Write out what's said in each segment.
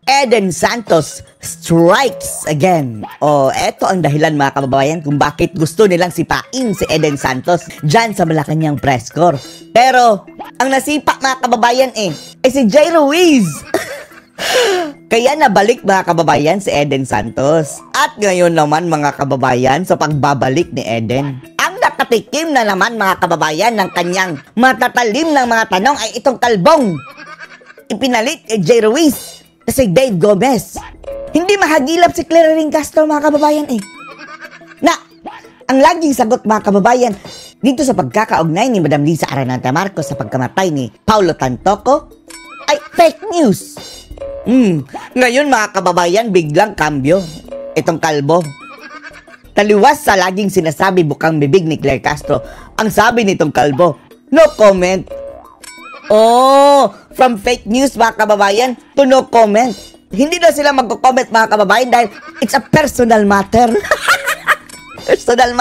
Eden Santos strikes again. Eto ang dahilan mga kababayan kung bakit gusto nilang sipain si Eden Santos dyan sa Malacanang press corps. Pero, ang nasipa mga kababayan si Jay Ruiz. Kaya nabalik mga kababayan si Eden Santos. At ngayon naman mga kababayan sa pagbabalik ni Eden, ang nakatikim na naman mga kababayan ng kanyang matatalim ng mga tanong ay itong kalbong ipinalit kay Jay Ruiz na si Dave Gomez. Hindi mahagilap si Clarice Castro mga kababayan na ang laging sagot mga kababayan dito sa pagkakaugnay ni Madam Liza Araneta Marcos sa pagkamatay ni Paulo Tantoco ay fake news. Ngayon mga kababayan biglang kambyo itong kalbo. Taliwas sa laging sinasabi bukang bibig ni Claire Castro, ang sabi nitong kalbo, no comment. From fake news mga kababayan to no comment. Hindi na sila magko-comment mga kababayan dahil it's a personal matter. Personal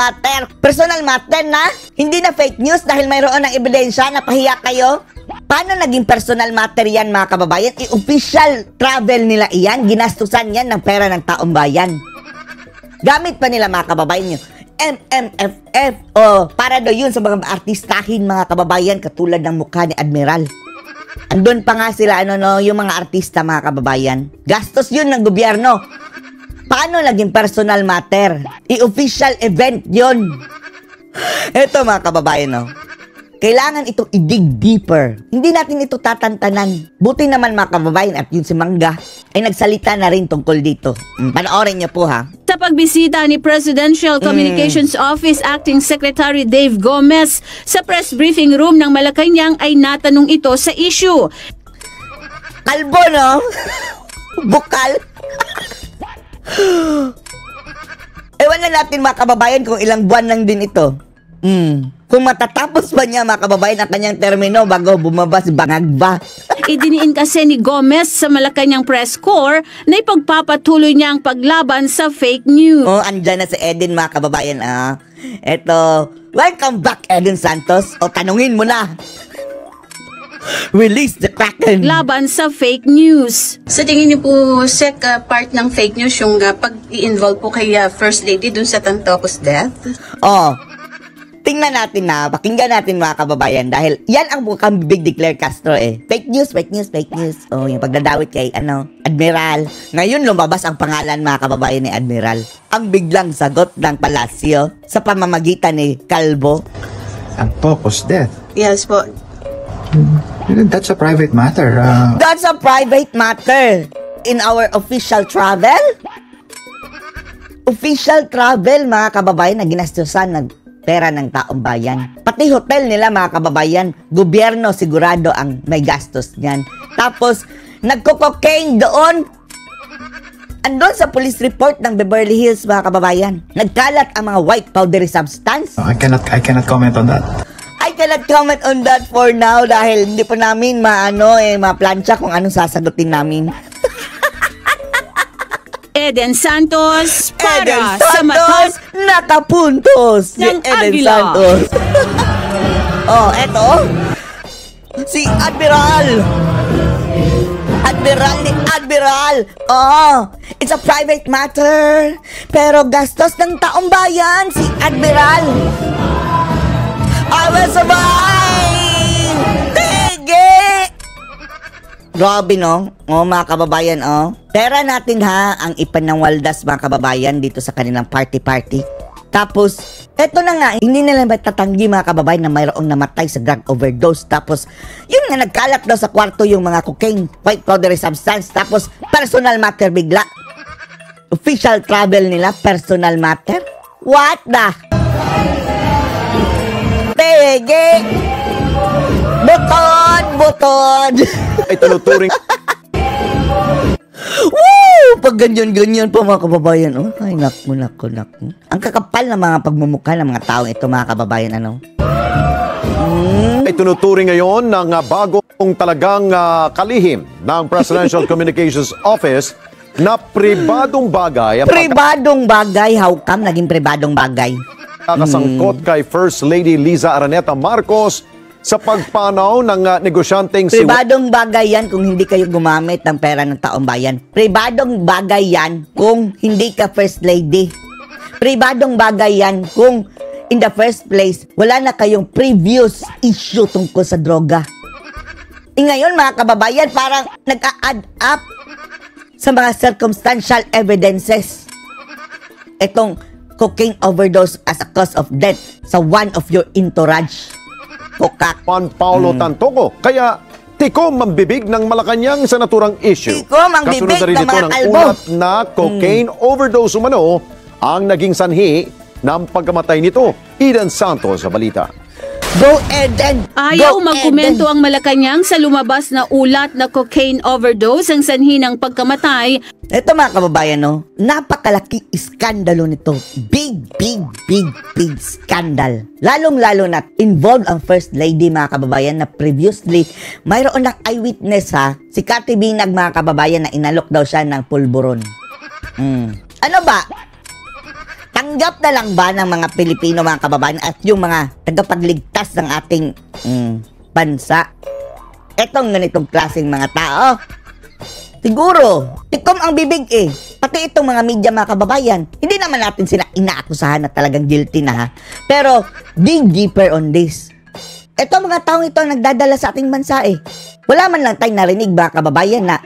matter na hindi na fake news dahil mayroon ng ebidensya na pahiya kayo. Paano naging personal matter yan mga kababayan? Official travel nila iyan, ginastusan yan ng pera ng taong bayan. Gamit pa nila mga kababayan yung MMFF para daw yun sa mga artistahin mga kababayan katulad ng mukha ni Admiral. Andun pa nga sila yung mga artista mga kababayan. Gastos yun ng gobyerno. Paano naging personal matter? I-official event yun. Eto mga kababayan kailangan itong i-dig deeper. Hindi natin ito tatantanan. Buti naman mga kababayan at yun si Mangga ay nagsalita na rin tungkol dito. Panoorin niyo po ha. Sa pagbisita ni Presidential Communications Office Acting Secretary Dave Gomez sa press briefing room ng Malacanang ay natanong ito sa issue. Kalbo no? Bukal? Ewan na natin mga kababayan kung ilang buwan lang din ito. Kung matatapos ba niya mga kababayan ang kanyang termino bago bumaba si Bangagba. Idiniin kasi ni Gomez sa Malacanang press corps na ipagpapatuloy niya ang paglaban sa fake news. Andyan na si Eden mga kababayan. Eto, welcome back Eden Santos. Tanungin mo na. Release the Kraken. Laban sa fake news. Sa tingin niyo po, Sec, part ng fake news yung pag-i-involve po kay First Lady dun sa Tantoco's death? Tingnan natin pakinggan natin mga kababayan dahil yan ang bukang bibig ni Claire Castro Fake news. Yung pagdadawit kay Admiral. Ngayon lumabas ang pangalan mga kababayan ni Admiral. Ang biglang sagot ng palasyo sa pamamagitan ni Calvo. Tantoco's death? Yes po. That's a private matter. That's a private matter. In our official travel? Official travel mga kababayan na ginastusan ng pera ng taong bayan. Pati hotel nila mga kababayan, gobyerno sigurado ang may gastos niyan. Tapos, nagko-cocaine doon. Andun sa police report ng Beverly Hills mga kababayan. Nagkalat ang mga white powdery substance. I cannot comment on that. I cannot comment on that for now dahil hindi pa namin ma-plancha kung anong sasagutin namin. Eden Santos para Eden sa mata nakapuntos ng Eden Agila. Santos. Eto. Si Admiral. Admiral. It's a private matter. Pero gastos ng taong bayan si Admiral. I will survive! Tige! Grabe mga kababayan Pera natin ang ipanangwaldas mga kababayan dito sa kanilang party. Tapos, eto na nga, hindi nila matatanggi mga kababayan na mayroong namatay sa drug overdose. Tapos, yun nga nagkalat daw sa kwarto yung mga cocaine, white powdery substance. Tapos, personal matter bigla. Official travel nila, personal matter? What the? Pege! Butod! Ay tunuturing. Woo! Pag ganyan pa mga kababayan. Ay, naku. Ang kakapal na mga pagmumukha ng mga taong ito mga kababayan. Ay tunuturing ngayon ng bagong talagang kalihim ng Presidential Communications Office na pribadong bagay. Pribadong bagay? How come naging pribadong bagay? Kakasangkot kay First Lady Liza Araneta Marcos sa pagpanaw ng negosyanteng si... Pribadong bagay yan kung hindi kayo gumamit ng pera ng taong bayan. Pribadong bagay yan kung hindi ka first lady. Pribadong bagay yan kung in the first place, wala na kayong previous issue tungkol sa droga. Ngayon mga kababayan, parang nag-a-add up sa mga circumstantial evidences. Itong cocaine overdose as a cause of death sa one of your entourage. Kokak. Juan Paulo Tantoco. Kaya tikom ang bibig ng Malacanang sa naturang issue. Tikom ang Kasunod bibig na rin ng ito mga ng kalbo. ulat na cocaine overdose umano ang naging sanhi ng pagkamatay nito. Eden Santos sa balita. Go Eden! Ayaw Go, magkomento Eden! ang Malacanang sa lumabas na ulat na cocaine overdose ang sanhi ng pagkamatay. Ito mga kababayan, no? Napakalaki iskandalo nito. Big scandal. Lalong-lalo na involved ang First Lady mga kababayan na previously mayroon ng eyewitness ha. Si Cathy Binag mga kababayan na inalok daw siya ng pulburon. Ano ba? Tanggap na lang ba ng mga Pilipino mga kababayan at yung mga tagapagligtas ng ating bansa? Etong ganitong klaseng mga tao. Siguro, tikom ang bibig eh. Pati itong mga media mga kababayan. Hindi naman natin sila inaakusahan na talagang guilty na ha. Pero, dig deeper on this. Ito mga taong ito ang nagdadala sa ating bansa eh. Wala man lang tayong narinig mga kababayan na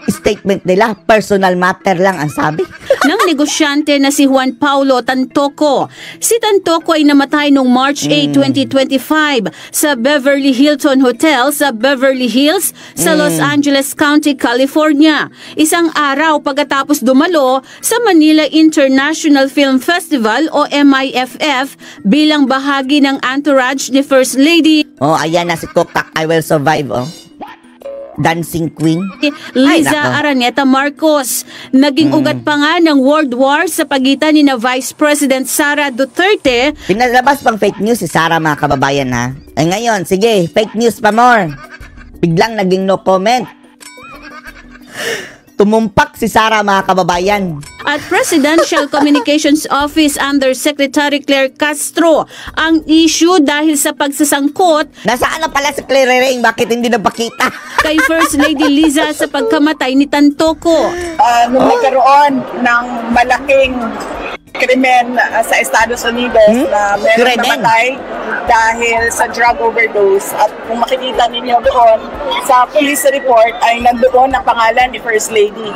statement nila, personal matter lang ang sabi. Ng negosyante na si Juan Paulo Tantoco. Si Tantoco ay namatay noong March 8, 2025 sa Beverly Hilton Hotel sa Beverly Hills sa Los Angeles County, California. Isang araw pagkatapos dumalo sa Manila International Film Festival o MIFF bilang bahagi ng entourage ni First Lady Oh, ayan na si Kokak, I Will Survive, oh. Dancing Queen. Liza Ay, nako. Araneta Marcos. Naging ugat pa nga ng World War sa pagitan ni na Vice President Sara Duterte. Pinalabas pang fake news si Sara mga kababayan ha. Eh ngayon, sige, fake news pa more. Biglang naging no comment. Tumumpak si Sara mga kababayan. At Presidential Communications Office Undersecretary Claire Castro ang issue dahil sa pagsasangkot Nasaan na pala si Claire Ring? Bakit hindi napakita? kay First Lady Liza sa pagkamatay ni Tantoco. Nung nagkaroon ng malaking krimen sa Estados Unidos na meron Krimen? namatay dahil sa drug overdose. At kung makikita ninyo doon, sa police report ay nandoon ang pangalan ni First Lady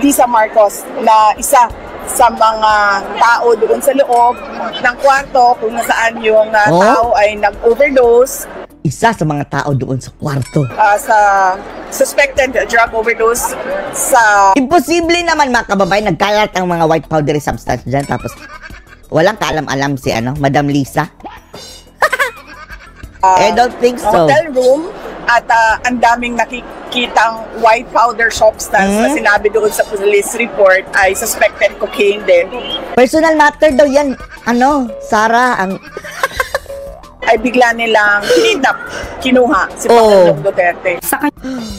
Lisa Marcos na isa sa mga tao doon sa loob ng kwarto kung nasaan yung tao ay nag-overdose Isa sa mga tao doon sa kwarto. sa suspected drug overdose sa Imposible naman mga kababayan, nagkalat ang mga white powdery substance dyan. Tapos walang kaalam-alam si Madam Lisa. I don't think so. hotel room at ang daming nakikitang white powder substance na sinabi doon sa police report ay suspected cocaine din. Personal matter daw yan. Sara, ang... Ay bigla nilang kinuha si Pangulong Duterte.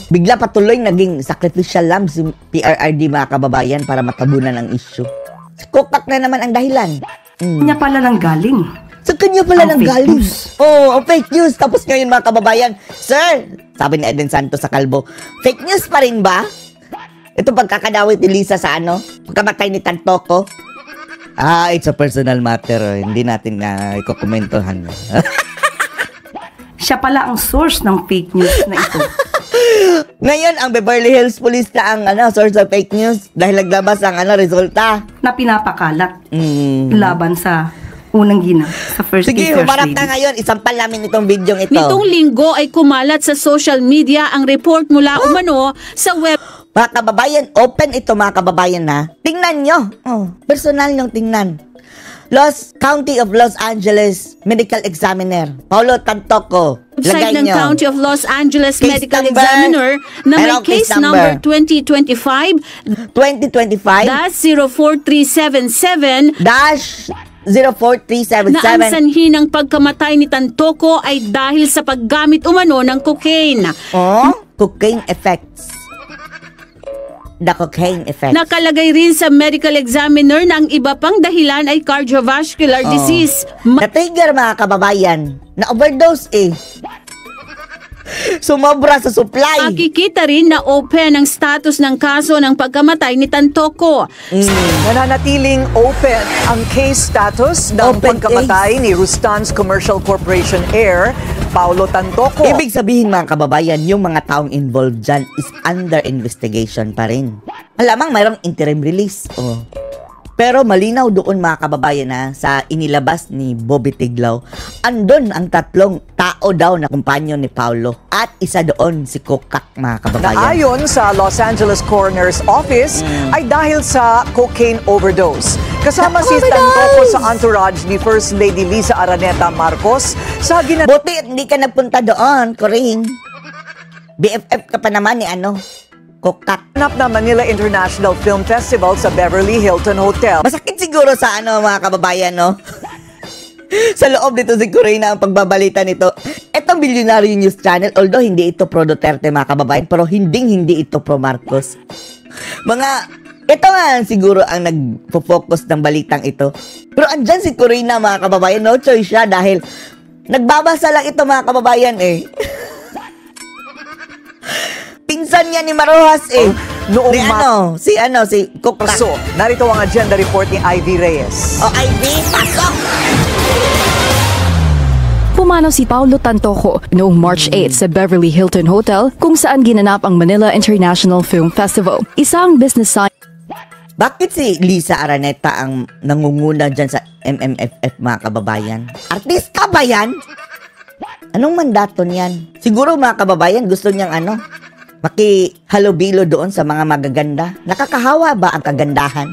Bigla patuloy naging sacrificial lamb si PRRD mga kababayan para matabunan ang issue. Si Kokak na naman ang dahilan. Kanya pala nang galing. Sa kanya pala Ang ng fake galing. news. Ang fake news. Tapos ngayon mga kababayan, Sir, sabi ni Eden Santos sa Kalbo, fake news pa rin ba? Ito pagkakadawit ni Lisa sa pagkamatay ni Tantoco. It's a personal matter. Hindi natin na ikokomentohan. Siya pala ang source ng fake news na ito. Ngayon, ang Beverly Hills Police na ang source of fake news dahil naglabas ang resulta. Na pinapakalat laban sa unang ginang sa first Sige, First humarap Lady. na ngayon. Isampal namin itong video ito. Nitong linggo ay kumalat sa social media ang report mula umano sa web Mga kababayan, open ito mga kababayan ha. Tingnan nyo. Personal nyong tingnan. County of Los Angeles Medical Examiner, Paulo Tantoco. website Lagay ng nyo. County of Los Angeles Case Medical number. Examiner na may Merong case case number number. 2025-04377 2025 na ang 04377. sanhi ng pagkamatay ni Tantoco ay dahil sa paggamit umano ng cocaine. Cocaine effects. the cocaine effect. Nakalagay rin sa medical examiner na ang iba pang dahilan ay cardiovascular disease. Na-trigger mga kababayan, na-overdose sumobra sa supply. Makikita rin na open ang status ng kaso ng pagkamatay ni Tantoco. Nananatiling open ang case status ng Open pagkamatay ni Rustan's Commercial Corporation heir, Paulo Tantoco. Ibig sabihin mga kababayan, yung mga taong involved dyan is under investigation pa rin. Alamang mayroong interim release. Pero malinaw doon mga kababayan na sa inilabas ni Bobby Tiglao, andon ang tatlong tao daw na kumpanyo ni Paulo at isa doon si Kokak mga kababayan. Na ayon sa Los Angeles Coroner's Office ay dahil sa cocaine overdose. Kasama si Tantoco sa entourage ni First Lady Liza Araneta Marcos sa Buti hindi ka nagpunta doon, Coring. BFF ka pa naman ni Kokak. ginanap na Manila International Film Festival sa Beverly Hilton Hotel. Masakit siguro sa mga kababayan, no? Sa loob nito si Corina ang pagbabalita nito. Ito Billionaire News Channel, although hindi ito pro Duterte mga kababayan, pero hindi ito pro Marcos. Ito nga siguro ang nagpo-focus ng balitang ito. Pero andyan si Corina mga kababayan, no choice siya dahil nagbabasa lang ito mga kababayan Pinsan niya ni Marojas Noong si Kokak. So, narito ang agenda report ni Ivy Reyes. Ivy, pasok! Pumanaw si Paulo Tantoco noong March 8 sa Beverly Hilton Hotel kung saan ginanap ang Manila International Film Festival. Isang business sign. Bakit si Liza Araneta ang nangunguna dyan sa MMFF mga kababayan? Artista ba yan? Anong mandato niyan? Siguro mga kababayan gusto niyang makihalubilo doon sa mga magaganda. Nakakahawa ba ang kagandahan?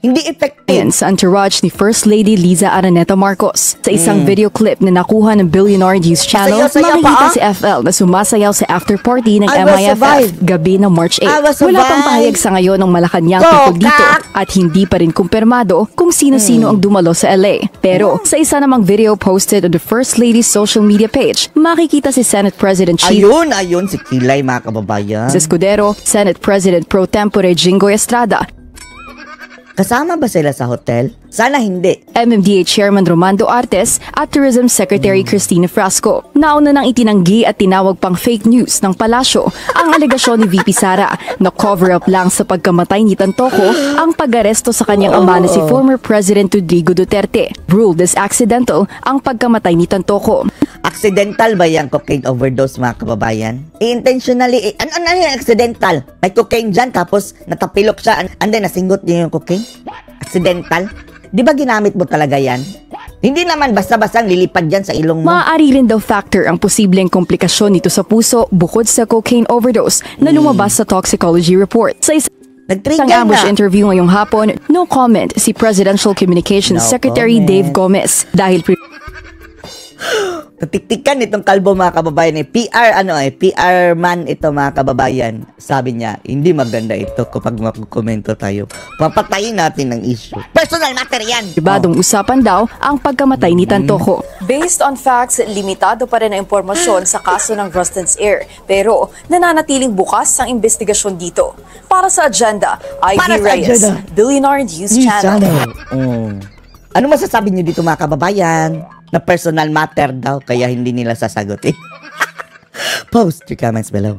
Hindi effective. Sa entourage ni First Lady Liza Araneta Marcos. Sa isang video clip na nakuha ng Billionaire News Channel, makikita si FL na sumasayaw sa after party ng MIFF gabi ng March 8. Wala pang pahayag sa ngayon ng Malacanang tungkol dito at hindi pa rin kumpirmado kung sino-sino ang dumalo sa LA. Pero sa isa namang video posted on the First Lady's social media page, makikita si Senate President Chief Ayun si Kilay mga kababayan. Escudero, Senate President Pro Tempore Jinggoy Estrada, kasama ba sila sa hotel? Sana hindi. MMDA Chairman Romando Artes at Tourism Secretary Cristina Frasco. Nauna nang itinanggi at tinawag pang fake news ng palasyo ang alegasyon ni VP Sara na cover-up lang sa pagkamatay ni Tantoco ang pag-aresto sa kanyang ama na si former President Rodrigo Duterte. Ruled as accidental ang pagkamatay ni Tantoco. Accidental ba yung cocaine overdose mga kababayan? Intentionally, ano yung accidental? May cocaine dyan tapos natapilok siya and then nasingot niya yung cocaine? Accidental? Di ba ginamit mo talaga yan? Hindi naman basta-bastang lilipad dyan sa ilong mo. Maaari rin daw factor ang posibleng komplikasyon nito sa puso bukod sa cocaine overdose na lumabas sa toxicology report. Sa isang ambush interview ngayong hapon, no comment si Presidential Communications Secretary Dave Gomez dahil Natiktikan itong kalbo mga kababayan PR man ito mga kababayan. Sabi niya, hindi maganda ito kapag magkomento tayo. Papatayin natin ng issue. Personal matter yan! Ibadong usapan daw ang pagkamatay ni Tantoco. Based on facts, limitado pa rin ang impormasyon sa kaso ng Rustan's heir. Pero nananatiling bukas ang investigasyon dito. Para sa agenda, Ivy Reyes, Billionaire News Channel. Ano masasabi niyo dito mga kababayan? Na personal matter daw, kaya hindi nila sasagutin. Post your comments below.